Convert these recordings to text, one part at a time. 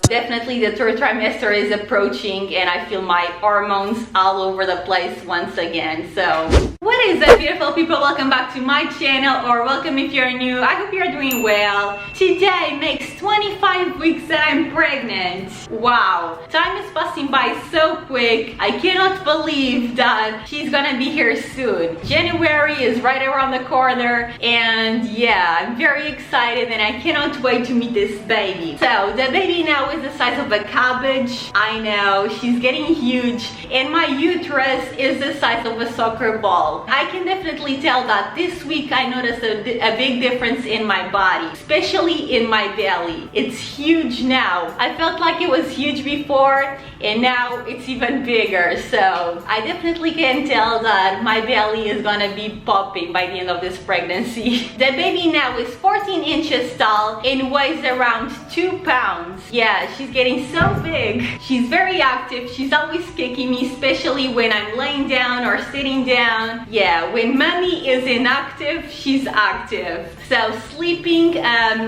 Definitely the third trimester is approaching and I feel my hormones all over the place once again. So what is up, beautiful people? Welcome back to my channel, or welcome if you're new. I hope you're doing well. Today makes 25 weeks that I'm pregnant. Wow, time is passing by so quick. I cannot believe that she's gonna be here soon. January is right around the corner, and yeah, I'm very excited and I cannot wait to meet this baby. So the baby now is the size of a cabbage. I know, she's getting huge, and my uterus is the size of a soccer ball. I can definitely tell that this week I noticed a big difference in my body, especially in my belly. It's huge now. I felt like it was huge before, and now it's even bigger. So I definitely can tell that my belly is gonna be popping by the end of this pregnancy. The baby now is 14 inches tall and weighs around 2 pounds. Yeah, she's getting so big. She's very active. She's always kicking me, especially when I'm laying down or sitting down. Yeah, when mommy is inactive, she's active. So sleeping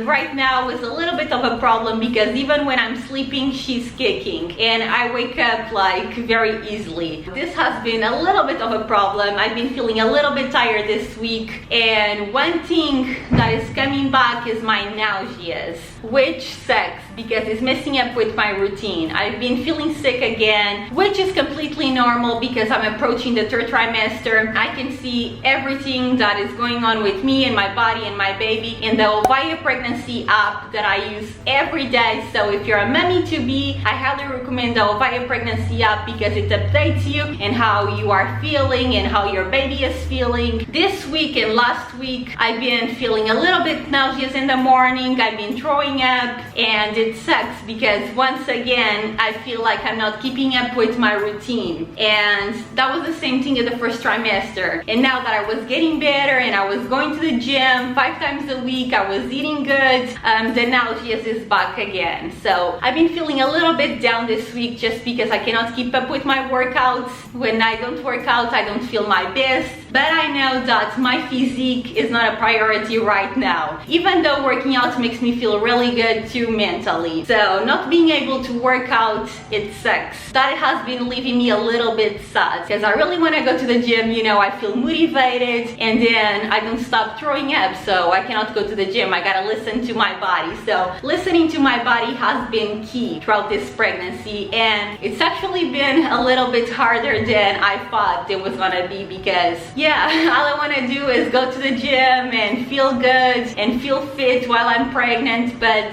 right now is a little bit of a problem because even when I'm sleeping, she's kicking and I wake up like very easily. This has been a little bit of a problem. I've been feeling a little bit tired this week, and one thing that is coming back is my nausea, which sucks because it's messing up with my routine. I've been feeling sick again, which is completely normal because I'm approaching the third trimester. I can see everything that is going on with me and my body and my baby in the Ovia pregnancy app that I use every day. So if you're a mommy-to-be, I highly recommend the Ovia pregnancy app because it updates you and how you are feeling and how your baby is feeling. This week and last week, I've been feeling a little bit nauseous in the morning. I've been throwing up, and it sucks because once again, I feel like I'm not keeping up with my routine. And that was the same thing in the first trimester. And now that I was getting better and I was going to the gym 5 times a week, I was eating good, the nausea is back again. So I've been feeling a little bit down this week just because I cannot keep up with my workouts. When I don't work out, I don't feel my best. But I know that my physique is not a priority right now, even though working out makes me feel really good too mentally. So not being able to work out, it sucks. That has been leaving me a little bit sad because I really want to go to the gym. You know, I feel motivated and then I don't stop throwing up, so I cannot go to the gym. I gotta listen to my body. So listening to my body has been key throughout this pregnancy, and it's actually been a little bit harder than I thought it was gonna be because yeah, all I want to do is go to the gym and feel good and feel fit while I'm pregnant, but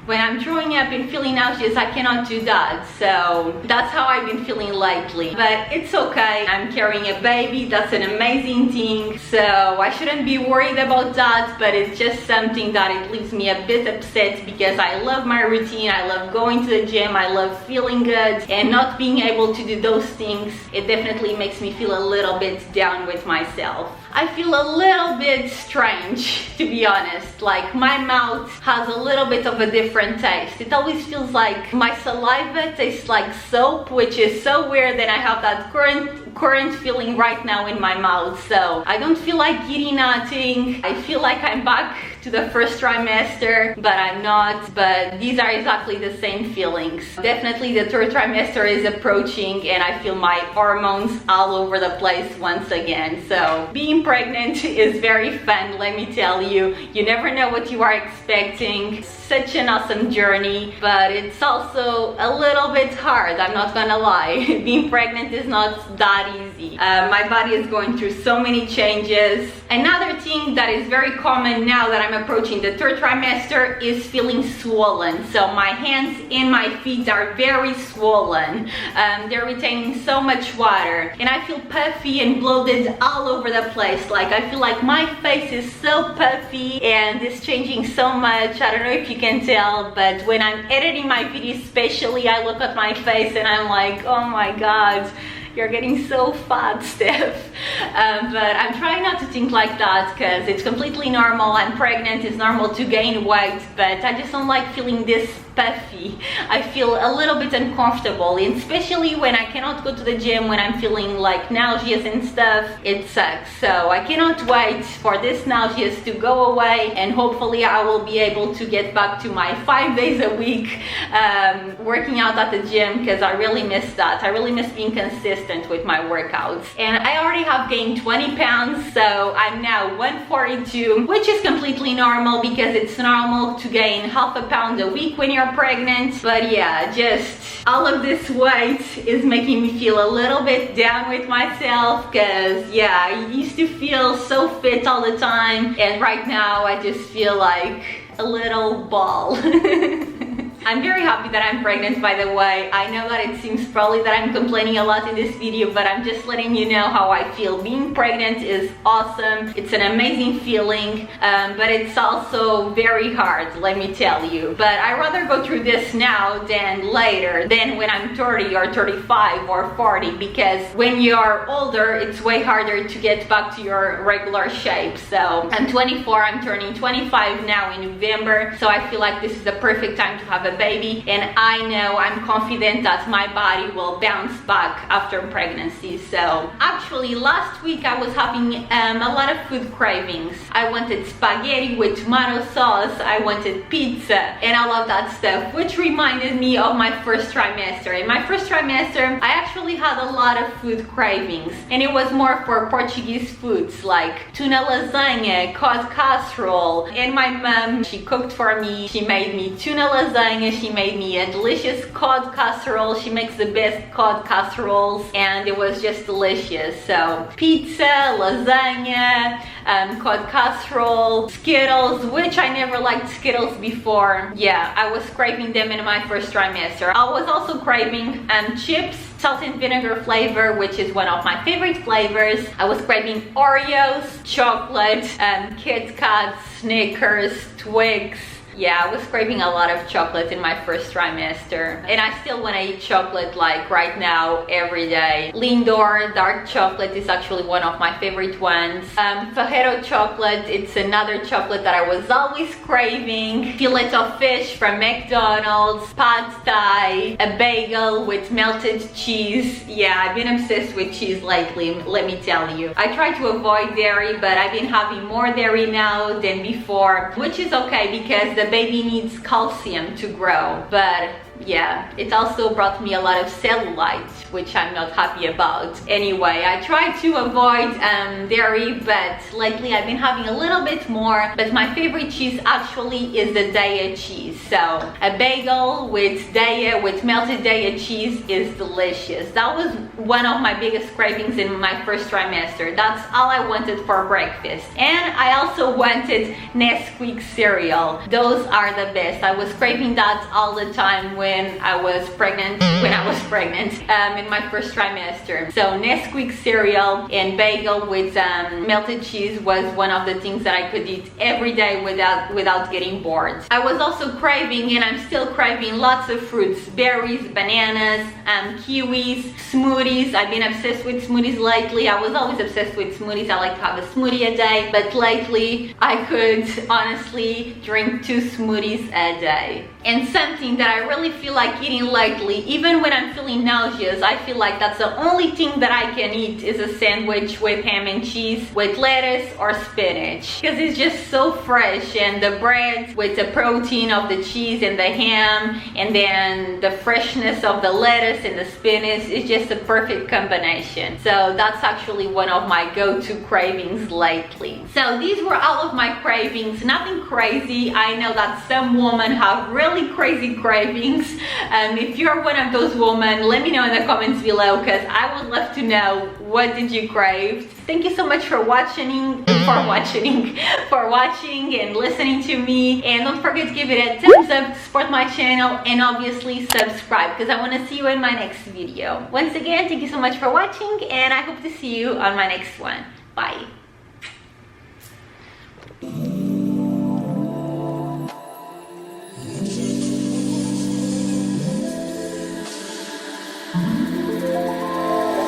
when I'm throwing up and feeling nauseous, I cannot do that. So that's how I've been feeling lately. But it's okay. I'm carrying a baby. That's an amazing thing. So I shouldn't be worried about that. But it's just something that it leaves me a bit upset because I love my routine. I love going to the gym. I love feeling good. And not being able to do those things, it definitely makes me feel a little bit down with myself. I feel a little bit strange, to be honest. Like my mouth has a little bit of a different taste. It always feels like my saliva tastes like soap, which is so weird that I have that current feeling right now in my mouth. So I don't feel like eating nothing. I feel like I'm back to the first trimester, but I'm not. But these are exactly the same feelings. Definitely the third trimester is approaching and I feel my hormones all over the place once again. So being pregnant is very fun, let me tell you. You never know what you are expecting. Such an awesome journey, but it's also a little bit hard, I'm not gonna lie. Being pregnant is not that easy. My body is going through so many changes. Another thing that is very common now that I'm approaching the third trimester is feeling swollen. So my hands and my feet are very swollen. They're retaining so much water, and I feel puffy and bloated all over the place. Like I feel like my face is so puffy and it's changing so much. I don't know if you can tell, but when I'm editing my videos especially, I look at my face and I'm like, oh my god, you're getting so fat, Steph. But I'm trying not to think like that because it's completely normal. I'm pregnant, it's normal to gain weight, but I just don't like feeling this puffy. I feel a little bit uncomfortable, and especially when I cannot go to the gym when I'm feeling like nauseous and stuff. It sucks. So I cannot wait for this nauseous to go away, and hopefully I will be able to get back to my 5 days a week working out at the gym, because I really miss that. I really miss being consistent with my workouts. And I already have gained 20 pounds, so I'm now 142, which is completely normal because it's normal to gain half a pound a week when you're pregnant. But yeah, just all of this weight is making me feel a little bit down with myself, because yeah, I used to feel so fit all the time, and right now I just feel like a little ball. I'm very happy that I'm pregnant, by the way. I know that it seems probably that I'm complaining a lot in this video, but I'm just letting you know how I feel. Being pregnant is awesome. It's an amazing feeling, but it's also very hard, let me tell you. But I'd rather go through this now than later, than when I'm 30 or 35 or 40, because when you're older, it's way harder to get back to your regular shape. So I'm 24, I'm turning 25 now in November, so I feel like this is the perfect time to have a baby, and I know, I'm confident that my body will bounce back after pregnancy. So actually last week I was having a lot of food cravings. I wanted spaghetti with tomato sauce, I wanted pizza and all of that stuff, which reminded me of my first trimester. In my first trimester I actually had a lot of food cravings, and it was more for Portuguese foods like tuna lasagna, cod casserole. And my mom, she cooked for me. She made me tuna lasagna, she made me a delicious cod casserole. She makes the best cod casseroles, and it was just delicious. So pizza, lasagna, cod casserole, Skittles, which I never liked Skittles before. Yeah, I was craving them in my first trimester. I was also craving chips, salt and vinegar flavor, which is one of my favorite flavors. I was craving Oreos, chocolate, Kit Kats, Snickers, Twix. Yeah, I was craving a lot of chocolate in my first trimester, and I still want to eat chocolate like right now every day. Lindor dark chocolate is actually one of my favorite ones. Ferrero chocolate, it's another chocolate that I was always craving. Fillet of fish from McDonald's, pad thai, a bagel with melted cheese. Yeah, I've been obsessed with cheese lately, let me tell you. I try to avoid dairy, but I've been having more dairy now than before, which is okay because the baby needs calcium to grow. But yeah, it also brought me a lot of cellulite, which I'm not happy about. Anyway, I try to avoid dairy, but lately I've been having a little bit more. But my favorite cheese actually is the Daiya cheese. So a bagel with Daiya, with melted Daiya cheese, is delicious. That was one of my biggest cravings in my first trimester. That's all I wanted for breakfast. And I also wanted Nesquik cereal. Those are the best. I was craving that all the time when I was pregnant, in my first trimester. So Nesquik cereal and bagel with melted cheese was one of the things that I could eat every day without getting bored. I was also craving, and I'm still craving, lots of fruits, berries, bananas, kiwis, smoothies. I've been obsessed with smoothies lately. I was always obsessed with smoothies. I like to have a smoothie a day, but lately I could honestly drink 2 smoothies a day. And something that I really feel like eating lately, even when I'm feeling nauseous, I feel like that's the only thing that I can eat is a sandwich with ham and cheese, with lettuce or spinach, because it's just so fresh, and the bread with the protein of the cheese and the ham, and then the freshness of the lettuce and the spinach is just a perfect combination. So that's actually one of my go-to cravings lately. So these were all of my cravings, nothing crazy. I know that some women have really crazy cravings. If you're one of those women, let me know in the comments below, because I would love to know, what did you crave? Thank you so much for watching and listening to me, and don't forget to give it a thumbs up to support my channel, and obviously subscribe, because I want to see you in my next video. Once again, thank you so much for watching, and I hope to see you on my next one. Bye.